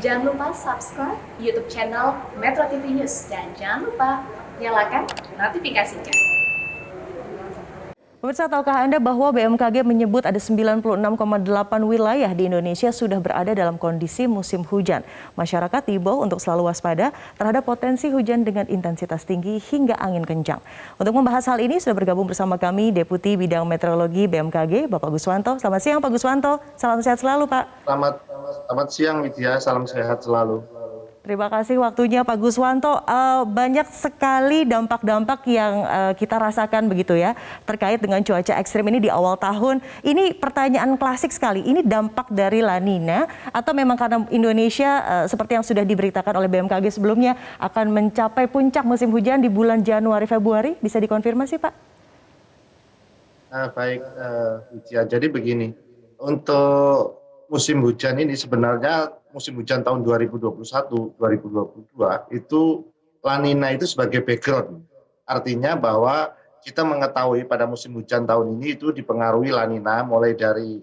Jangan lupa subscribe YouTube channel Metro TV News dan jangan lupa nyalakan notifikasinya. Pemirsa, tahukah Anda bahwa BMKG menyebut ada 96,8 wilayah di Indonesia sudah berada dalam kondisi musim hujan. Masyarakat diimbau untuk selalu waspada terhadap potensi hujan dengan intensitas tinggi hingga angin kencang. Untuk membahas hal ini sudah bergabung bersama kami Deputi Bidang Meteorologi BMKG, Bapak Guswanto. Selamat siang Pak Guswanto, salam sehat selalu Pak. Selamat siang Widya, salam sehat selalu. Terima kasih waktunya Pak Guswanto. Banyak sekali dampak-dampak yang kita rasakan begitu ya terkait dengan cuaca ekstrim ini di awal tahun. Ini pertanyaan klasik sekali. Ini dampak dari La Nina atau memang karena Indonesia seperti yang sudah diberitakan oleh BMKG sebelumnya akan mencapai puncak musim hujan di bulan Januari Februari? Bisa dikonfirmasi Pak? Baik Widya, jadi begini. Untuk musim hujan ini sebenarnya musim hujan tahun 2021-2022 itu La Nina itu sebagai background. Artinya bahwa kita mengetahui pada musim hujan tahun ini itu dipengaruhi La Nina mulai dari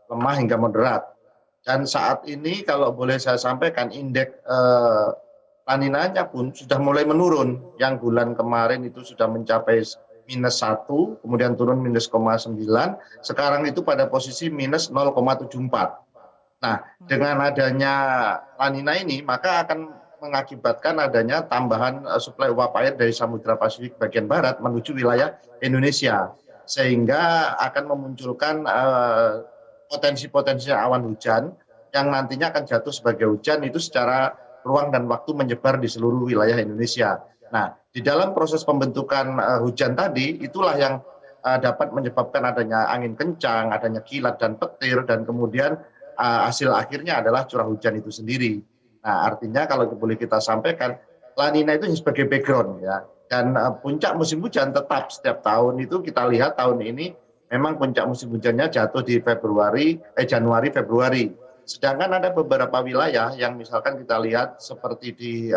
lemah hingga moderat. Dan saat ini kalau boleh saya sampaikan indeks La Nina-nya pun sudah mulai menurun. Yang bulan kemarin itu sudah mencapai -1, kemudian turun -0,9, sekarang itu pada posisi -0,74. Nah, dengan adanya La Nina ini, maka akan mengakibatkan adanya tambahan suplai uap air dari Samudra Pasifik bagian barat menuju wilayah Indonesia. Sehingga akan memunculkan potensi-potensi awan hujan yang nantinya akan jatuh sebagai hujan itu secara ruang dan waktu menyebar di seluruh wilayah Indonesia. Nah, di dalam proses pembentukan hujan tadi, itulah yang dapat menyebabkan adanya angin kencang, adanya kilat dan petir, dan kemudian hasil akhirnya adalah curah hujan itu sendiri. Nah, artinya kalau boleh kita sampaikan, La Nina itu sebagai background ya. Dan puncak musim hujan tetap setiap tahun itu kita lihat tahun ini memang puncak musim hujannya jatuh di Januari, Februari. Sedangkan ada beberapa wilayah yang misalkan kita lihat seperti di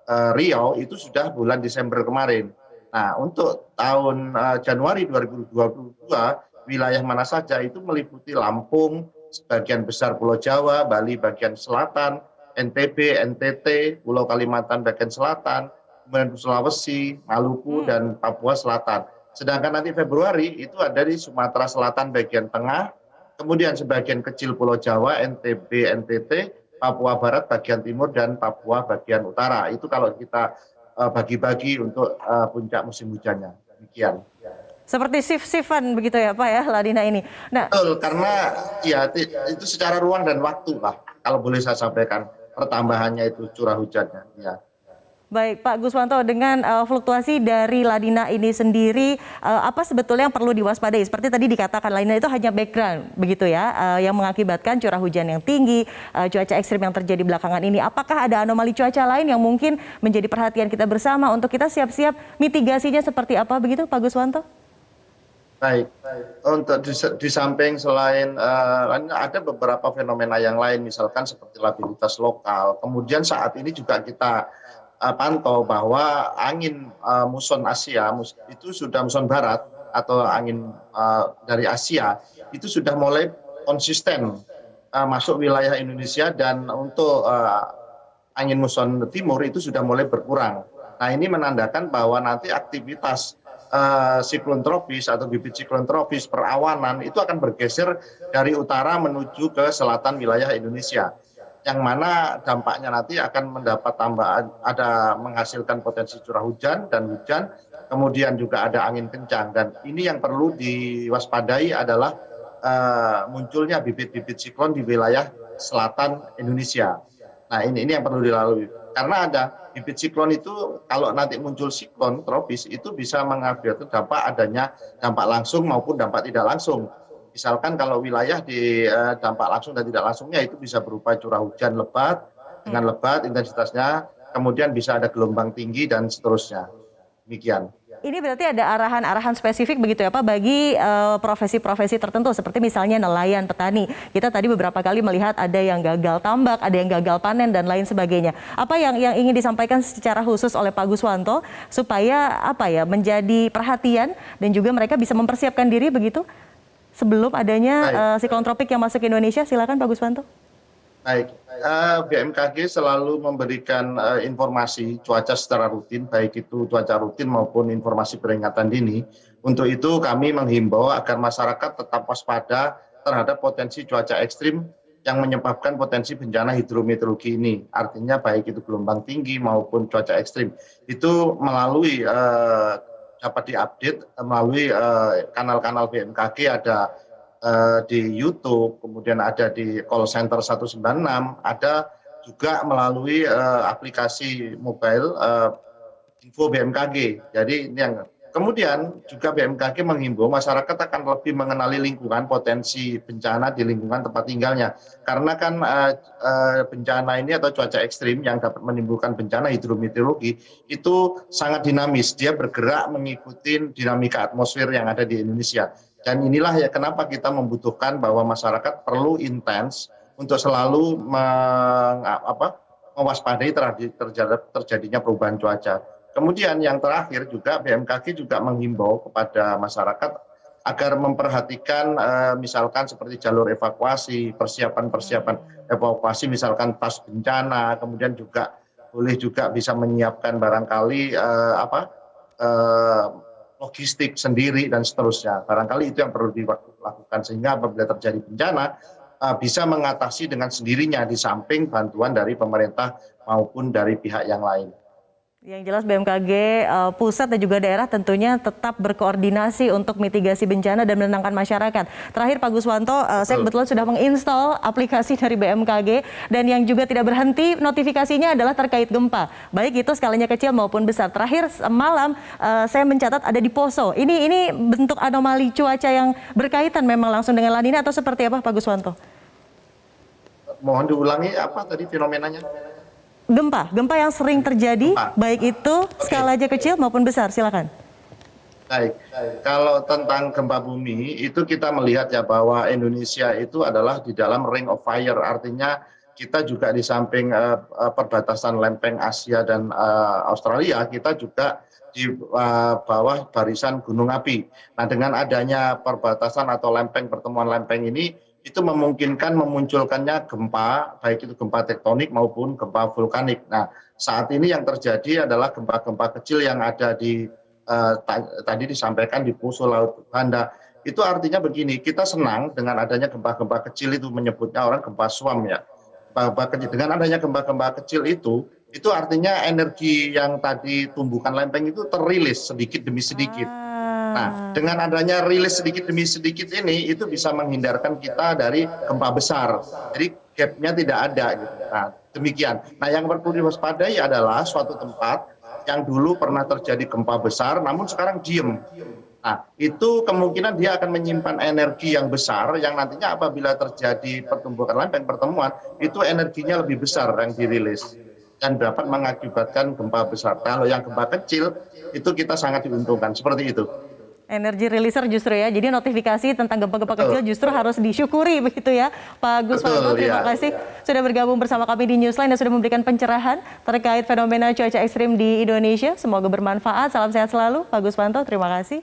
Riau itu sudah bulan Desember kemarin. Nah, untuk tahun Januari 2022, wilayah mana saja itu meliputi Lampung, sebagian besar Pulau Jawa, Bali bagian selatan, NTB, NTT, Pulau Kalimantan bagian selatan, kemudian Sulawesi, Maluku, dan Papua Selatan. Sedangkan nanti Februari itu ada di Sumatera Selatan bagian tengah, kemudian sebagian kecil Pulau Jawa, NTB, NTT, Papua Barat bagian timur, dan Papua bagian utara. Itu kalau kita bagi-bagi untuk puncak musim hujannya. Demikian. Seperti shift-shiftan begitu ya Pak ya, La Nina ini. Nah, betul, karena ya itu secara ruang dan waktu lah, kalau boleh saya sampaikan pertambahannya itu curah hujannya. Ya. Baik Pak Guswanto, dengan fluktuasi dari La Nina ini sendiri, apa sebetulnya yang perlu diwaspadai? Seperti tadi dikatakan La Nina itu hanya background begitu ya, yang mengakibatkan curah hujan yang tinggi, cuaca ekstrim yang terjadi belakangan ini. Apakah ada anomali cuaca lain yang mungkin menjadi perhatian kita bersama untuk kita siap-siap mitigasinya seperti apa begitu Pak Guswanto? Baik, untuk di samping selain ada beberapa fenomena yang lain, misalkan seperti labilitas lokal. Kemudian saat ini juga kita pantau bahwa angin muson Asia itu sudah muson barat atau angin dari Asia itu sudah mulai konsisten masuk wilayah Indonesia, dan untuk angin muson timur itu sudah mulai berkurang. Nah, ini menandakan bahwa nanti aktivitas siklon tropis atau bibit siklon tropis perawanan itu akan bergeser dari utara menuju ke selatan wilayah Indonesia, yang mana dampaknya nanti akan mendapat tambahan, ada menghasilkan potensi curah hujan dan hujan, kemudian juga ada angin kencang. Dan ini yang perlu diwaspadai adalah munculnya bibit-bibit siklon di wilayah selatan Indonesia. Nah, ini yang perlu dilalui. Karena ada bibit siklon itu, kalau nanti muncul siklon tropis itu bisa mengakibatkan adanya dampak langsung maupun dampak tidak langsung. Misalkan kalau wilayah di dampak langsung dan tidak langsungnya itu bisa berupa curah hujan lebat dengan lebat intensitasnya, kemudian bisa ada gelombang tinggi dan seterusnya. Demikian. Ini berarti ada arahan-arahan spesifik begitu ya Pak bagi profesi-profesi tertentu seperti misalnya nelayan, petani. Kita tadi beberapa kali melihat ada yang gagal tambak, ada yang gagal panen dan lain sebagainya. Apa yang ingin disampaikan secara khusus oleh Pak Guswanto supaya menjadi perhatian dan juga mereka bisa mempersiapkan diri begitu sebelum adanya siklon tropik yang masuk ke Indonesia? Silakan Pak Guswanto. Baik, BMKG selalu memberikan informasi cuaca secara rutin, baik itu cuaca rutin maupun informasi peringatan dini. Untuk itu kami menghimbau agar masyarakat tetap waspada terhadap potensi cuaca ekstrim yang menyebabkan potensi bencana hidrometeorologi ini. Artinya baik itu gelombang tinggi maupun cuaca ekstrim. Itu melalui dapat diupdate melalui kanal-kanal BMKG, ada di YouTube, kemudian ada di call center 196, ada juga melalui aplikasi mobile info BMKG. Jadi ini yang kemudian juga BMKG menghimbau masyarakat akan lebih mengenali lingkungan potensi bencana di lingkungan tempat tinggalnya. Karena kan bencana ini atau cuaca ekstrim yang dapat menimbulkan bencana hidrometeorologi itu sangat dinamis. Dia bergerak mengikuti dinamika atmosfer yang ada di Indonesia. Dan inilah ya kenapa kita membutuhkan bahwa masyarakat perlu intens untuk selalu mewaspadai terhadap terjadinya perubahan cuaca. Kemudian yang terakhir juga BMKG juga menghimbau kepada masyarakat agar memperhatikan misalkan seperti jalur evakuasi, persiapan evakuasi misalkan tas bencana, kemudian juga boleh juga bisa menyiapkan barangkali logistik sendiri dan seterusnya. Barangkali itu yang perlu dilakukan sehingga apabila terjadi bencana bisa mengatasi dengan sendirinya di samping bantuan dari pemerintah maupun dari pihak yang lain. Yang jelas BMKG pusat dan juga daerah tentunya tetap berkoordinasi untuk mitigasi bencana dan menenangkan masyarakat. Terakhir Pak Guswanto, saya kebetulan sudah menginstal aplikasi dari BMKG dan yang juga tidak berhenti notifikasinya adalah terkait gempa. Baik itu skalanya kecil maupun besar. Terakhir malam saya mencatat ada di Poso. Ini bentuk anomali cuaca yang berkaitan memang langsung dengan La Nina atau seperti apa Pak Guswanto? Mohon diulangi apa tadi fenomenanya? Gempa yang sering terjadi, baik itu skalanya kecil maupun besar, silakan. Baik, kalau tentang gempa bumi itu kita melihat ya bahwa Indonesia itu adalah di dalam ring of fire, artinya kita juga di samping perbatasan lempeng Asia dan Australia, kita juga di bawah barisan gunung api. Nah dengan adanya perbatasan atau pertemuan lempeng ini, itu memungkinkan memunculkannya gempa, baik itu gempa tektonik maupun gempa vulkanik. Nah, saat ini yang terjadi adalah gempa-gempa kecil yang ada di tadi disampaikan di Poso Laut Banda. Itu artinya begini, kita senang dengan adanya gempa-gempa kecil itu, menyebutnya orang gempa suam ya. Dengan adanya gempa-gempa kecil itu artinya energi yang tadi tumbukan lempeng itu terilis sedikit demi sedikit. Nah, dengan adanya rilis sedikit demi sedikit ini, itu bisa menghindarkan kita dari gempa besar. Jadi gap-nya tidak ada. Gitu. Nah, demikian. Nah, yang perlu diwaspadai adalah suatu tempat yang dulu pernah terjadi gempa besar, namun sekarang diem. Nah, itu kemungkinan dia akan menyimpan energi yang besar, yang nantinya apabila terjadi pertumbuhan lempeng pertemuan, itu energinya lebih besar yang dirilis. Dan dapat mengakibatkan gempa besar. Kalau yang gempa kecil, itu kita sangat diuntungkan. Seperti itu. Energi releaser justru ya, jadi notifikasi tentang gempa-gempa kecil justru harus disyukuri begitu ya Pak Guswanto. Terima kasih sudah bergabung bersama kami di Newsline dan sudah memberikan pencerahan terkait fenomena cuaca ekstrim di Indonesia. Semoga bermanfaat, salam sehat selalu Pak Guswanto, terima kasih.